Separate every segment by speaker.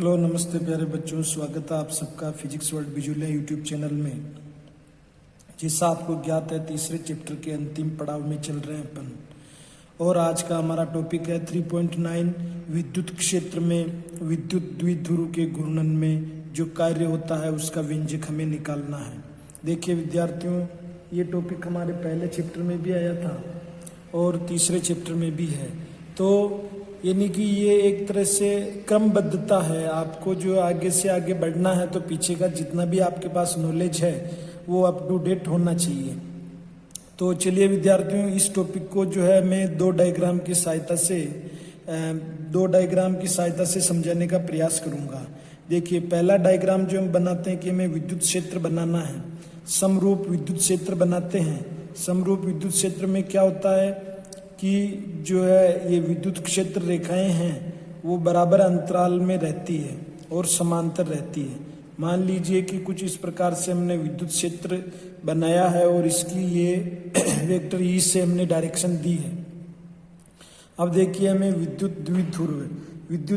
Speaker 1: Hello नमस्ते प्यारे बच्चों, स्वागत है आप सबका physics world visual YouTube channel में। जैसा आपको ज्ञात है, तीसरे चैप्टर के अंतिम पड़ाव में चल रहे हैं अपन, और आज का हमारा टॉपिक है 3.9 विद्युत क्षेत्र में विद्युत द्विध्रुव के घूर्णन में जो कार्य होता है उसका व्यंजक हमें निकालना है। देखिए विद्यार्थियों, ये टॉपिक हमारे पहले चैप्टर में भी आया था और तीसरे चैप्टर में भी है, तो यानी कि ये एक तरह से क्रमबद्धता है। आपको जो आगे से आगे बढ़ना है तो पीछे का जितना भी आपके पास नॉलेज है वो अप टू डेट होना चाहिए। तो चलिए विद्यार्थियों, इस टॉपिक को जो है मैं दो डायग्राम की सहायता से समझाने का प्रयास करूंगा। देखिए पहला डायग्राम जो हम बनाते हैं कि हमें विद्युत क्षेत्र बनाना है, समरूप विद्युत क्षेत्र बनाते हैं। समरूप विद्युत क्षेत्र में क्या होता है कि जो है ये विद्युत क्षेत्र रेखाएं हैं वो बराबर अंतराल में रहती है और समांतर रहती है। मान लीजिए कि कुछ इस प्रकार से हमने विद्युत क्षेत्र बनाया है और इसकी ये वेक्टर ई से हमने डायरेक्शन दी है। अब देखिए हमें विद्युत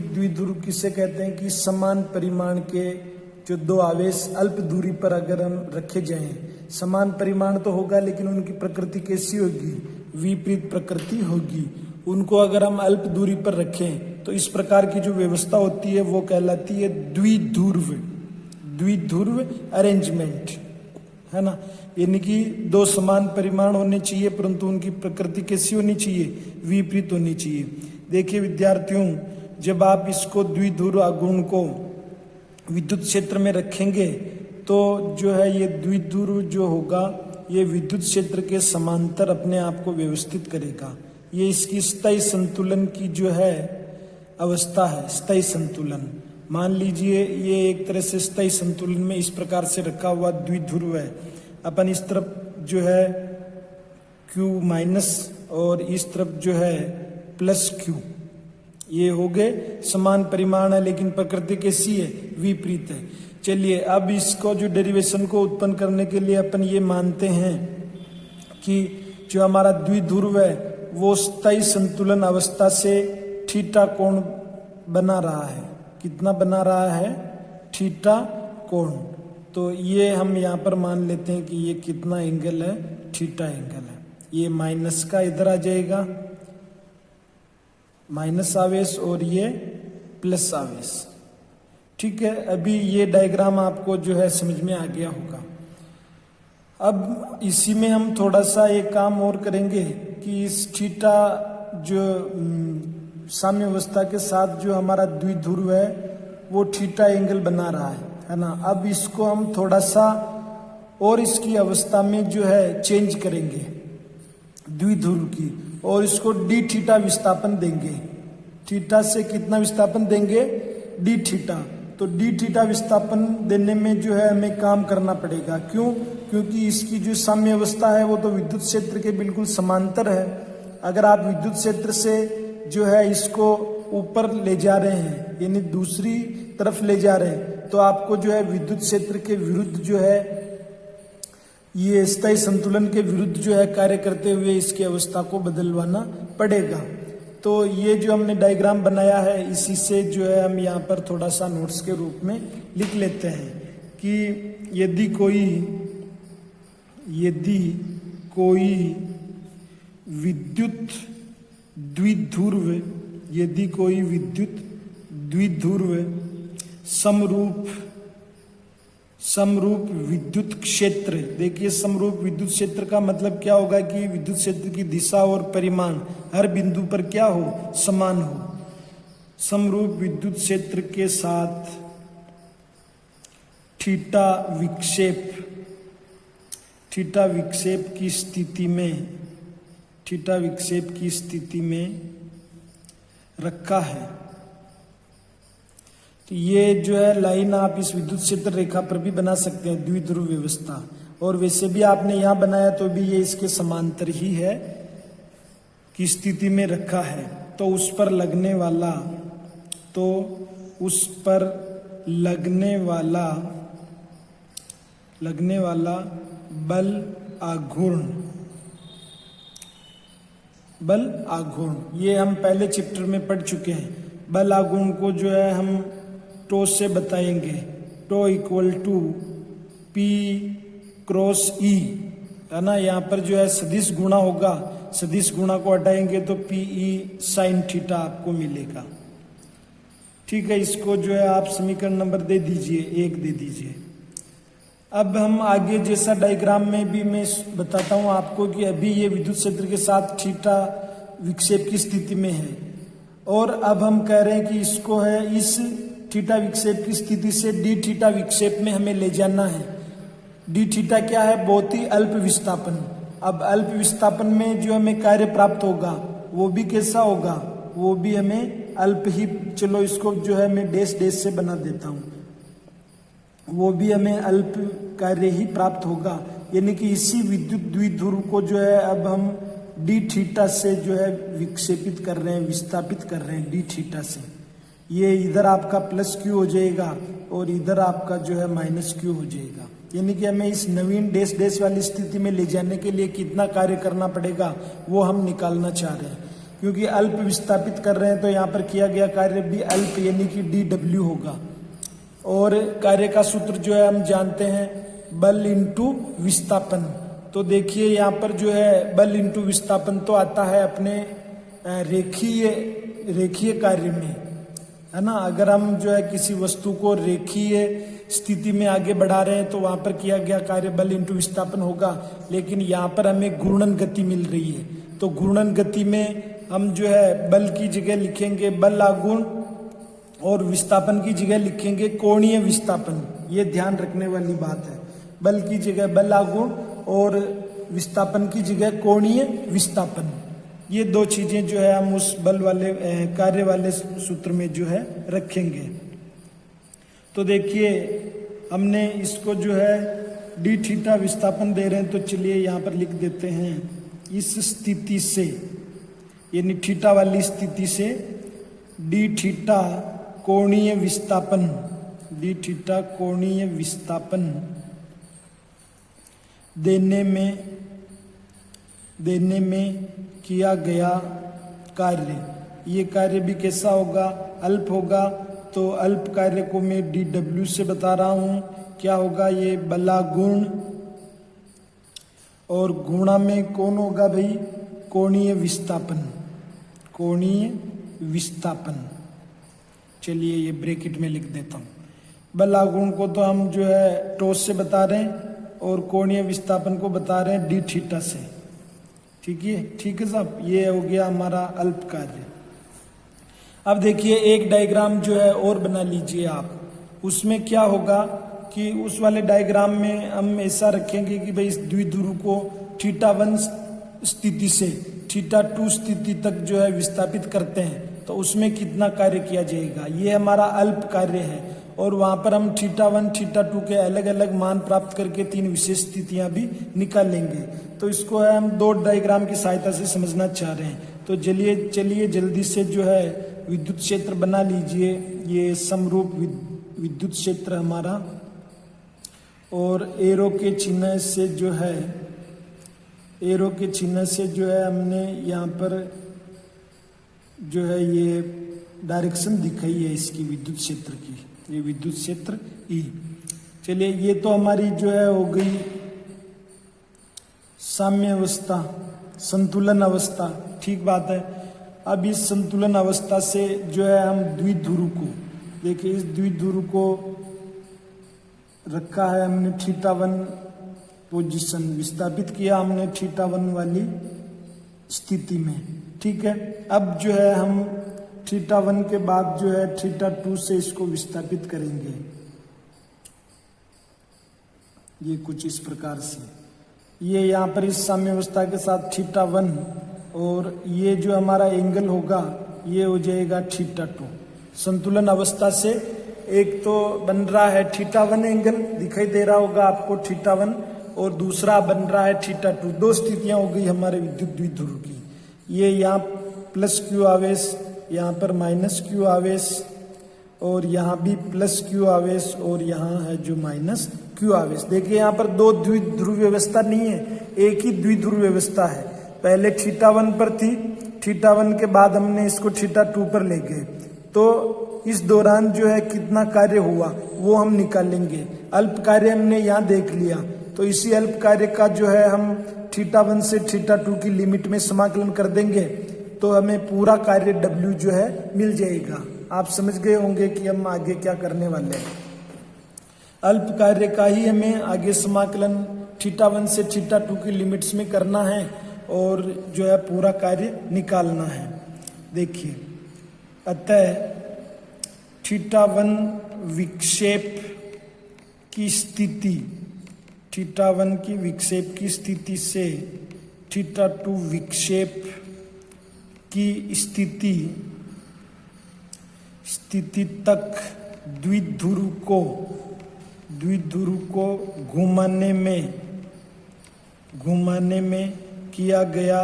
Speaker 1: द्विध्रुव किसे कहते हैं कि समान परिमाण के जो दो आवेश अल्प दूरी पर अगर हम रखे जाएं, समान परिमाण तो होगा लेकिन उनकी प्रकृति कैसी होगी, विपरीत प्रकृति होगी। उनको अगर हम अल्प दूरी पर रखें तो इस प्रकार की जो व्यवस्था होती है वो कहलाती है द्विध्रुव अरेंजमेंट, है ना। यानी कि दो समान परिमाण होने चाहिए परंतु उनकी प्रकृति कैसी होनी चाहिए, विपरीत होनी चाहिए। देखिए विद्यार्थियों, जब आप इसको द्विध्रुव आघूर्ण को विद्युत क्षेत्र में रखेंगे तो जो है ये द्विध्रुव जो होगा ये विद्युत क्षेत्र के समांतर अपने आप को व्यवस्थित करेगा। ये इसकी स्थायी संतुलन की जो है अवस्था है, स्थायी संतुलन। मान लीजिए ये एक तरह से स्थायी संतुलन में इस प्रकार से रखा हुआ द्विध्रुव है। अपन इस तरफ जो है Q माइनस और इस तरफ जो है प्लस Q, ये हो गए समान परिमाण है लेकिन प्रकृति कैसी है, विपरीत है। चलिए अब इसको जो डेरिवेशन को उत्पन्न करने के लिए अपन ये मानते हैं कि जो हमारा द्विध्रुव है वो स्थायी संतुलन अवस्था से थीटा कोण बना रहा है। कितना बना रहा है, थीटा कोण। तो ये हम यहाँ पर मान लेते हैं कि ये कितना एंगल है, थीटा एंगल है। ये माइनस का इधर आ जाएगा, माइनस आवेश, और ये प्लस आवेश। ठीक है, अभी ये डायग्राम आपको जो है समझ में आ गया होगा। अब इसी में हम थोड़ा सा एक काम और करेंगे कि इस थीटा जो साम्यावस्था के साथ जो हमारा द्विध्रुव है वो थीटा एंगल बना रहा है ना। अब इसको हम थोड़ा सा और इसकी अवस्था में जो है चेंज करेंगे द्विध्रुव की, और इसको डी थीटा विस्थापन देंगे। थीटा से कितना विस्थापन देंगे, डी थीटा। तो डी थीटा विस्थापन देने में जो है हमें काम करना पड़ेगा। क्यों? क्योंकि इसकी जो साम्य अवस्था है वो तो विद्युत क्षेत्र के बिल्कुल समांतर है। अगर आप विद्युत क्षेत्र से जो है इसको ऊपर ले जा रहे हैं यानी दूसरी तरफ ले जा रहे हैं तो आपको जो है विद्युत क्षेत्र के विरुद्ध जो है ये स्थायी संतुलन के विरुद्ध जो है कार्य करते हुए इसकी अवस्था को बदलवाना पड़ेगा। तो ये जो हमने डायग्राम बनाया है इसी से जो है हम यहाँ पर थोड़ा सा नोट्स के रूप में लिख लेते हैं कि यदि कोई विद्युत द्विध्रुव समरूप विद्युत क्षेत्र। देखिए समरूप विद्युत क्षेत्र का मतलब क्या होगा कि विद्युत क्षेत्र की दिशा और परिमाण हर बिंदु पर क्या हो, समान हो। समरूप विद्युत क्षेत्र के साथ थीटा विक्षेप की स्थिति में रखा है। तो ये जो है लाइन आप इस विद्युत क्षेत्र रेखा पर भी बना सकते हैं, द्विध्रुव व्यवस्था। और वैसे भी आपने यहाँ बनाया तो भी ये इसके समांतर ही है की स्थिति में रखा है। तो उस पर लगने वाला बल आघूर्ण ये हम पहले चैप्टर में पढ़ चुके हैं। बल आघूर्ण को जो है हम टो से बताएंगे, tau equal to P cross E, है ना। यहाँ पर जो है सदिश गुणा होगा, सदिश गुणा को हटाएंगे तो पी ई साइन थीटा आपको मिलेगा। ठीक है, इसको जो है आप समीकरण नंबर दे दीजिए, 1 दे दीजिए। अब हम आगे जैसा डायग्राम में भी मैं बताता हूं आपको कि अभी ये विद्युत क्षेत्र के साथ थीटा विक्षेप की स्थिति में है, और अब हम कह रहे हैं कि इसको है इस थीटा विक्षेप की स्थिति से डी थीटा विक्षेप में हमें ले जाना है। डी थीटा क्या है? बहुत ही अल्प विस्थापन। अब अल्प विस्थापन में जो हमें कार्य प्राप्त होगा वो भी कैसा होगा? वो भी हमें अल्प ही, चलो इसको जो है मैं डैश डैश से बना देता हूं, वो भी हमें अल्प कार्य ही प्राप्त होगा। यानी कि इसी विद्युत द्विध्रुव को जो है अब हम डी थीटा से जो है विक्षेपित कर रहे हैं, विस्थापित कर रहे हैं डी थीटा से। ये इधर आपका प्लस क्यू हो जाएगा और इधर आपका जो है माइनस क्यू हो जाएगा। यानी कि हमें इस नवीन डैश डैश वाली स्थिति में ले जाने के लिए कितना कार्य करना पड़ेगा वो हम निकालना चाह रहे हैं। क्योंकि अल्प विस्थापित कर रहे हैं तो यहाँ पर किया गया कार्य भी अल्प यानी कि डी डब्ल्यू होगा। और कार्य का सूत्र जो है हम जानते हैं, बल इंटू विस्थापन। तो देखिए यहाँ पर जो है बल इंटू विस्थापन तो आता है अपने रेखीय कार्य में, है ना। अगर हम जो है किसी वस्तु को रेखीय स्थिति में आगे बढ़ा रहे हैं तो वहां पर किया गया कार्य बल इंटू विस्थापन होगा। लेकिन यहाँ पर हमें घूर्णन गति मिल रही है, तो घूर्णन गति में हम जो है बल की जगह लिखेंगे बल आघूर्ण और विस्थापन की जगह लिखेंगे कोणीय विस्थापन। ये ध्यान रखने वाली बात है, बल की जगह बल आघूर्ण और विस्थापन की जगह कोणीय विस्थापन। ये दो चीजें जो है हम उस बल वाले कार्य वाले सूत्र में जो है रखेंगे। तो देखिए हमने इसको जो है डी थीटा विस्थापन दे रहे हैं, तो चलिए यहाँ पर लिख देते हैं इस स्थिति से, यानी थीटा वाली स्थिति से डी थीटा कोणीय विस्थापन, डी थीटा कोणीय विस्थापन देने में किया गया कार्य, ये कार्य भी कैसा होगा? अल्प होगा। तो अल्प कार्य को मैं डी डब्ल्यू से बता रहा हूं, क्या होगा? ये बलागुण और गुणा में कौन होगा भाई? कोणीय विस्थापन, कोणीय विस्थापन। चलिए ये ब्रैकेट में लिख देता हूं। बलागुण को तो हम जो है टॉस से बता रहे हैं और कोणीय विस्थापन को बता रहे हैं डी थीटा से। ठीक है साहब, ये हो गया हमारा अल्प कार्य। अब देखिए एक डायग्राम जो है और बना लीजिए आप। उसमें क्या होगा कि उस वाले डायग्राम में हम ऐसा रखेंगे कि भाई इस द्विध्रुव को θ1 स्थिति से θ2 स्थिति तक जो है विस्थापित करते हैं, तो उसमें कितना कार्य किया जाएगा? ये हमारा अल्प कार्य है। और वहां पर हम θ1 θ2 के अलग अलग मान प्राप्त करके 3 विशेष स्थितियां भी निकाल लेंगे। तो इसको है हम 2 डायग्राम की सहायता से समझना चाह रहे हैं। तो चलिए जल्दी से जो है विद्युत क्षेत्र बना लीजिए, ये समरूप विद्युत क्षेत्र हमारा, और एरो के चिन्ह से जो है हमने यहाँ पर जो है ये डायरेक्शन दिखाई है इसकी विद्युत क्षेत्र की, ये विद्युत क्षेत्र ई। चलिए ये तो हमारी जो है हो गई साम्य अवस्था, संतुलन अवस्था, ठीक बात है। अब इस संतुलन अवस्था से जो है हम द्विध्रुव को देखिए, इस द्विध्रुव को रखा है हमने θ1 पोजीशन, विस्थापित किया हमने θ1 वाली स्थिति में। ठीक है, अब जो है हम θ1 के बाद जो है θ2 से इसको विस्थापित करेंगे, ये कुछ इस प्रकार से। ये यहाँ पर इस साम्यावस्था के साथ θ1 और ये जो हमारा एंगल होगा ये हो जाएगा θ2। संतुलन अवस्था से एक तो बन रहा है θ1 एंगल, दिखाई दे रहा होगा आपको θ1, और दूसरा बन रहा है θ2। 2 स्थितियां हो गई हमारे विद्युत द्विध्रुव की। ये यहाँ प्लस क्यू आवेश, यहाँ पर माइनस क्यू आवेश, और यहाँ भी प्लस क्यू आवेश, और यहाँ है जो माइनस क्यू आवेश। देखिए यहाँ पर 2 द्विध्रुव व्यवस्था नहीं है, एक ही द्विध्रुव व्यवस्था है। पहले θ1 पर थी, θ1 के बाद हमने इसको θ2 पर ले गए, तो इस दौरान जो है कितना कार्य हुआ वो हम निकालेंगे। अल्प कार्य हमने यहाँ देख लिया, तो इसी अल्प कार्य का जो है हम θ1 से θ2 की लिमिट में समाकलन कर देंगे तो हमें पूरा कार्य W जो है मिल जाएगा। आप समझ गए होंगे कि हम आगे क्या करने वाले हैं। अल्प कार्य का ही हमें आगे समाकलन θ1 से θ2 की लिमिट्स में करना है और जो है पूरा कार्य निकालना है। देखिए, अतः θ1 विक्षेप की स्थिति, θ1 की विक्षेप की स्थिति से θ2 विक्षेप की स्थिति तक द्विध्रुव को घुमाने में किया गया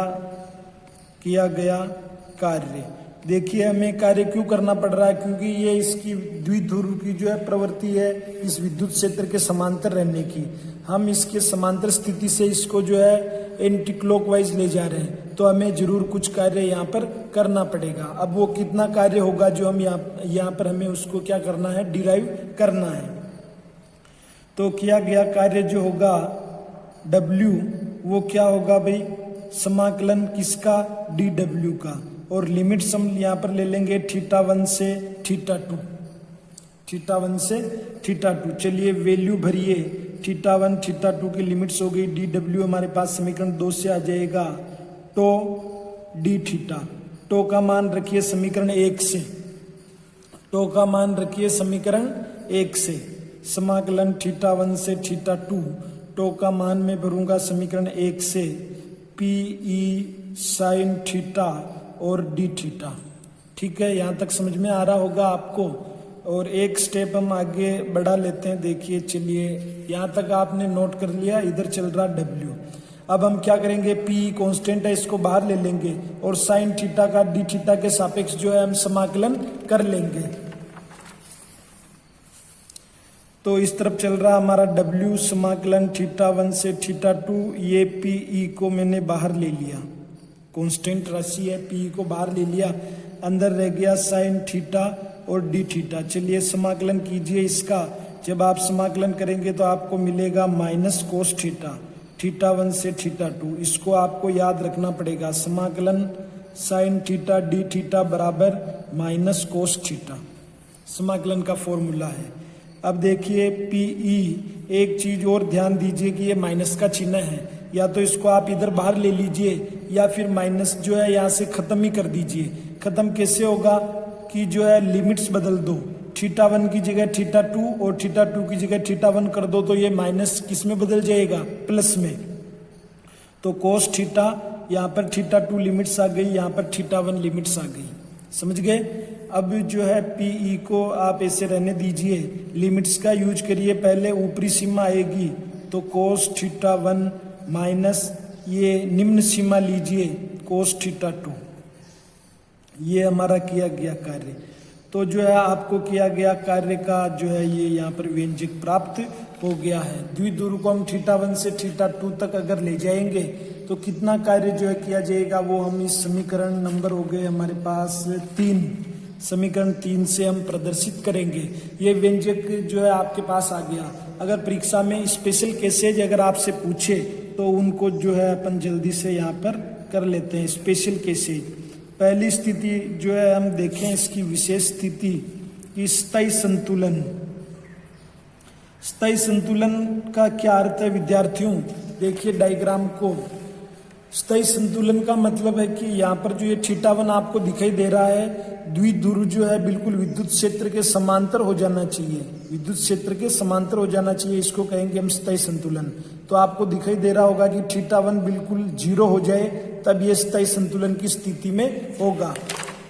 Speaker 1: कार्य। देखिए, हमें कार्य क्यों करना पड़ रहा है, क्योंकि ये इसकी द्विध्रुव की जो है प्रवृत्ति है इस विद्युत क्षेत्र के समांतर रहने की। हम इसके समांतर स्थिति से इसको जो है एंटी क्लॉकवाइज ले जा रहे हैं, तो हमें जरूर कुछ कार्य यहाँ पर करना पड़ेगा। अब वो कितना कार्य होगा जो हम यहाँ पर हमें उसको क्या करना है, डिराइव करना है। तो किया गया कार्य जो होगा W, वो क्या होगा भाई, समाकलन किसका, dW का, और लिमिट्स हम यहाँ पर ले लेंगे θ1 से θ2। चलिए वैल्यू भरिए, θ1 θ2 की लिमिट्स हो गई, dW हमारे पास समीकरण 2 से आ जाएगा, टो dθ। टो का मान रखिए समीकरण 1 से, टो का मान रखिए समीकरण 1 से, समाकलन θ1 से θ2, टो का मान में भरूंगा समीकरण 1 से, PE sin θ और dθ। ठीक है, यहाँ तक समझ में आ रहा होगा आपको। और एक स्टेप हम आगे बढ़ा लेते हैं। देखिए, चलिए यहाँ तक आपने नोट कर लिया, इधर चल रहा W। अब हम क्या करेंगे, P कांस्टेंट है, इसको बाहर ले लेंगे और sin θ का dθ के सापेक्ष जो है हम समाकलन कर लेंगे। तो इस तरफ चल रहा हमारा W, समाकलन θ1 से θ2, ये PE को मैंने बाहर ले लिया, कांस्टेंट राशि है, PE को बाहर ले लिया, अंदर रह गया sin θ और dθ। चलिए समाकलन कीजिए इसका। जब आप समाकलन करेंगे तो आपको मिलेगा माइनस कोस θ, θ1 से θ2। इसको आपको याद रखना पड़ेगा, समाकलन sin θ dθ बराबर माइनस कोस θ, समाकलन का फॉर्मूला है। अब देखिए PE, एक चीज और ध्यान दीजिए कि ये माइनस का चिन्ह है, या तो इसको आप इधर बाहर ले लीजिए या फिर माइनस जो है यहाँ से खत्म ही कर दीजिए। खत्म कैसे होगा कि जो है लिमिट्स बदल दो, θ1 की जगह θ2 और θ2 की जगह θ1 कर दो, तो ये माइनस किस में बदल जाएगा, प्लस में। तो कोस θ, यहाँ पर θ2 लिमिट्स आ गई, यहाँ पर θ1 लिमिट्स आ गई। समझ गए। अब जो है PE को आप ऐसे रहने दीजिए, लिमिट्स का यूज करिए। पहले ऊपरी सीमा आएगी तो कोस θ1 माइनस ये निम्न सीमा लीजिए कोस θ2। ये हमारा किया गया कार्य। तो जो है आपको किया गया कार्य का जो है ये यहाँ पर व्यंजक प्राप्त हो गया है। द्विध्रुव को हम θ1 से θ2 तक अगर ले जाएंगे तो कितना कार्य जो है किया जाएगा, वो हम इस समीकरण नंबर हो गए हमारे पास 3, समीकरण 3 से हम प्रदर्शित करेंगे। ये व्यंजक जो है आपके पास आ गया। अगर परीक्षा में स्पेशल केसेज अगर आपसे पूछे तो उनको जो है अपन जल्दी से यहाँ पर कर लेते हैं। स्पेशल केसेज, पहली स्थिति जो है हम देखें इसकी विशेष स्थिति कि स्थायी संतुलन। स्थायी संतुलन का क्या अर्थ है विद्यार्थियों, देखिए डायग्राम को। स्थायी संतुलन का मतलब है कि यहाँ पर जो ये θ1 आपको दिखाई दे रहा है, द्विध्रुव जो है बिल्कुल विद्युत क्षेत्र के समांतर हो जाना चाहिए, विद्युत क्षेत्र के समांतर हो जाना चाहिए, इसको कहेंगे हम स्थायी संतुलन। तो आपको दिखाई दे रहा होगा कि θ1 बिल्कुल 0 हो जाए तब ये स्थायी संतुलन की स्थिति में होगा।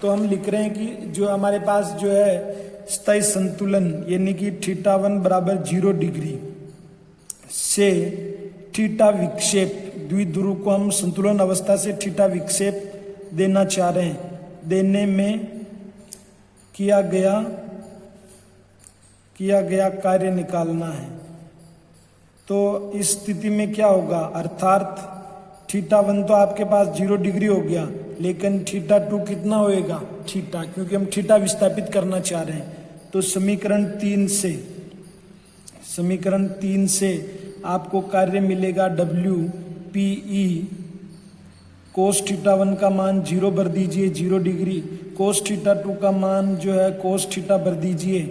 Speaker 1: तो हम लिख रहे हैं कि जो हमारे पास जो है स्थायी संतुलन यानी कि θ1 बराबर 0 डिग्री से θ विक्षेप, द्विध्रुव को हम संतुलन अवस्था से θ विक्षेप देना चाह रहे हैं, देने में किया गया कार्य निकालना है। तो इस स्थिति में क्या होगा, अर्थात θ1 तो आपके पास 0 डिग्री हो गया, लेकिन थीटा 2 कितना होएगा थीटा, क्योंकि हम थीटा विस्थापित करना चाह रहे हैं। तो समीकरण 3 से आपको कार्य मिलेगा WPE कोस थीटा 1 का मान 0 भर दीजिए 0 डिग्री, कोस थीटा 2 का मान जो है कोस थीटा भर दीजिए,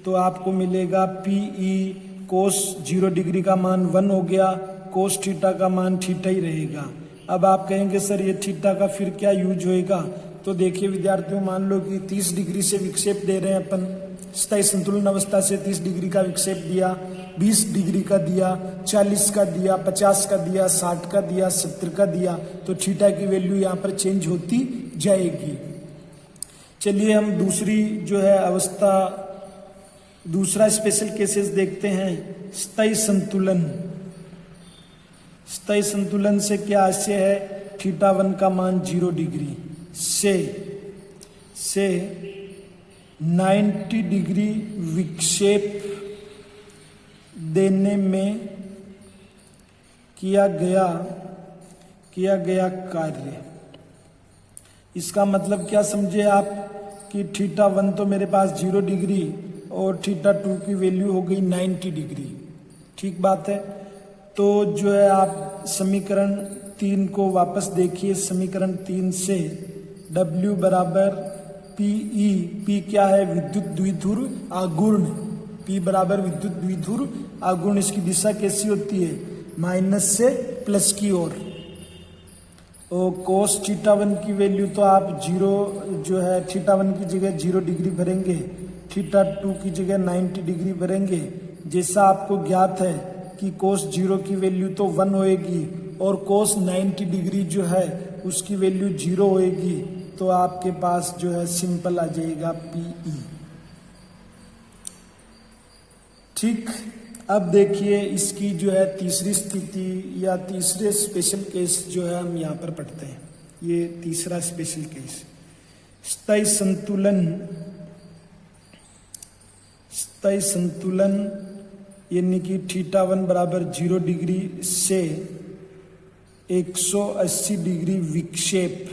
Speaker 1: तो आपको मिलेगा PE कोस 0 डिग्री का मान 1 हो गया, कोस थीटा का मान थीटा ही रहेगा। अब आप कहेंगे सर ये थीटा का फिर क्या यूज होएगा, तो देखिए विद्यार्थियों, मान लो कि 30 डिग्री से विक्षेप दे रहे हैं अपन, स्थायी संतुलन अवस्था से 30 डिग्री का विक्षेप दिया, 20 डिग्री का दिया, 40 का दिया, 50 का दिया, 60 का दिया, 70 का दिया, तो थीटा की वैल्यू यहाँ पर चेंज होती जाएगी। चलिए हम दूसरी जो है अवस्था, दूसरा स्पेशल केसेस देखते हैं। स्थायी संतुलन, स्थायी संतुलन से क्या आशय है, थीटा 1 का मान 0 डिग्री से 90 डिग्री विक्षेप देने में किया गया कार्य। इसका मतलब क्या समझे आप कि थीटा 1 तो मेरे पास 0 डिग्री और थीटा 2 की वैल्यू हो गई 90 डिग्री, ठीक बात है। तो जो है आप समीकरण 3 को वापस देखिए, समीकरण 3 से W बराबर PE, P क्या है, विद्युत द्विध्रुव आघूर्ण, P बराबर विद्युत द्विध्रुव आघूर्ण, इसकी दिशा कैसी होती है, माइनस से प्लस की ओर। और कोस थीटा 1 की वैल्यू तो आप 0 जो है थीटा 1 की जगह 0 डिग्री भरेंगे, थीटा 2 की जगह 90 डिग्री भरेंगे। जैसा आपको ज्ञात है कि कोस 0 की वैल्यू तो 1 होएगी और कोस 90 डिग्री जो है उसकी वैल्यू 0 होएगी, तो आपके पास जो है सिंपल आ जाएगा PE। ठीक, अब देखिए इसकी जो है तीसरी स्थिति या तीसरे स्पेशल केस जो है हम यहाँ पर पढ़ते हैं। ये तीसरा स्पेशल केस, स्थायी संतुलन यानी कि थीटा 1 बराबर 0 डिग्री से 180 डिग्री विक्षेप,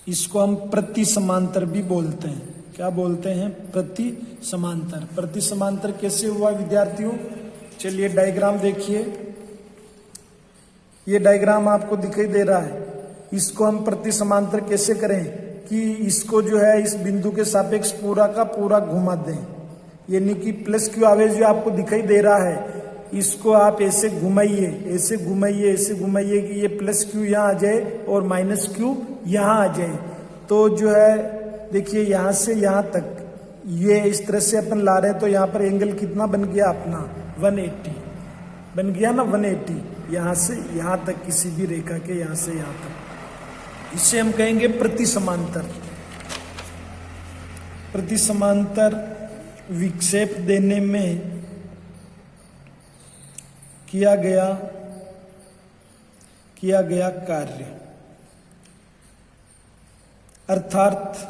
Speaker 1: इसको हम प्रति समांतर भी बोलते हैं। क्या बोलते हैं, प्रति समांतर। प्रति समांतर कैसे हुआ विद्यार्थियों, चलिए डायग्राम देखिए, ये डायग्राम आपको दिखाई दे रहा है। इसको हम प्रति समांतर कैसे करें कि इसको जो है इस बिंदु के सापेक्ष पूरा का पूरा घुमा दें, यानी कि प्लस क्यू आवेश जो आपको दिखाई दे रहा है इसको आप ऐसे घुमाइए, ऐसे घुमाइए, ऐसे घुमाइए कि ये प्लस क्यू यहाँ आ जाए और माइनस क्यू यहाँ आ जाए। तो जो है देखिए यहाँ से यहाँ तक ये इस तरह से अपन ला रहे हैं, तो यहाँ पर एंगल कितना बन गया अपना 180 बन गया ना, 180 यहाँ से यहाँ तक, किसी भी रेखा के यहाँ से यहाँ तक। इसे हम कहेंगे प्रति समांतर। प्रति समांतर विक्षेप देने में किया गया कार्य, अर्थात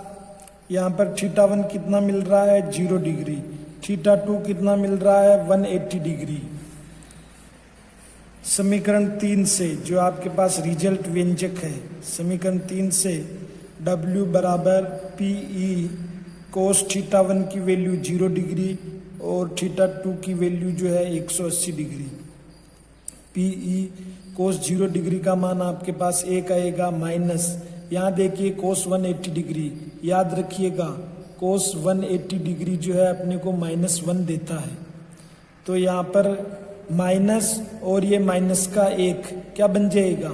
Speaker 1: यहाँ पर थीटा 1 कितना मिल रहा है 0 डिग्री, थीटा 2 कितना मिल रहा है 180 डिग्री। समीकरण 3 से जो आपके पास रिजल्ट व्यंजक है, समीकरण 3 से W बराबर PE कोस थीटा 1 की वैल्यू 0 डिग्री और थीटा 2 की वैल्यू जो है 180 डिग्री। PE कोस 0 डिग्री का मान आपके पास 1 आएगा, माइनस यहाँ देखिए कोस 180 डिग्री, याद रखिएगा कोस 180 डिग्री जो है अपने को -1 देता है, तो यहाँ पर माइनस और ये माइनस का 1 क्या बन जाएगा,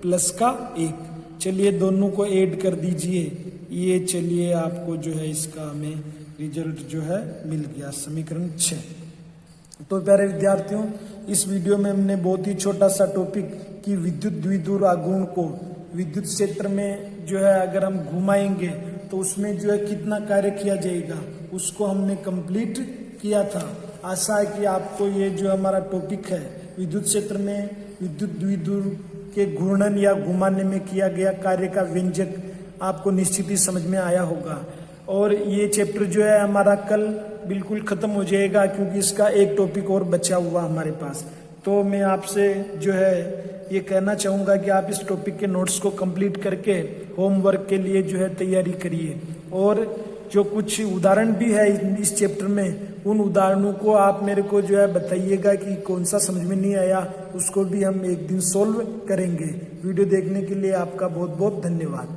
Speaker 1: प्लस का 1। चलिए दोनों को ऐड कर दीजिए, ये चलिए आपको जो है इसका हमें रिजल्ट जो है मिल गया, समीकरण 6। तो प्यारे विद्यार्थियों, इस वीडियो में हमने बहुत ही छोटा सा टॉपिक कि विद्युत द्विध्रुव आघूर्ण को विद्युत क्षेत्र में जो है अगर हम घुमाएंगे तो उसमें जो है कितना कार्य किया जाएगा उसको हमने कंप्लीट किया था। आशा है कि आपको ये जो हमारा टॉपिक है विद्युत क्षेत्र में विद्युत द्विध्रुव के घूर्णन या घुमाने में किया गया कार्य का व्यंजक आपको निश्चित ही समझ में आया होगा। और ये चैप्टर जो है हमारा कल बिल्कुल खत्म हो जाएगा, क्योंकि इसका एक टॉपिक और बचा हुआ हमारे पास। तो मैं आपसे जो है ये कहना चाहूँगा कि आप इस टॉपिक के नोट्स को कंप्लीट करके होमवर्क के लिए जो है तैयारी करिए। और जो कुछ उदाहरण भी है इस चैप्टर में, उन उदाहरणों को आप मेरे को जो है बताइएगा कि कौन सा समझ में नहीं आया, उसको भी हम एक दिन सोल्व करेंगे। वीडियो देखने के लिए आपका बहुत बहुत धन्यवाद।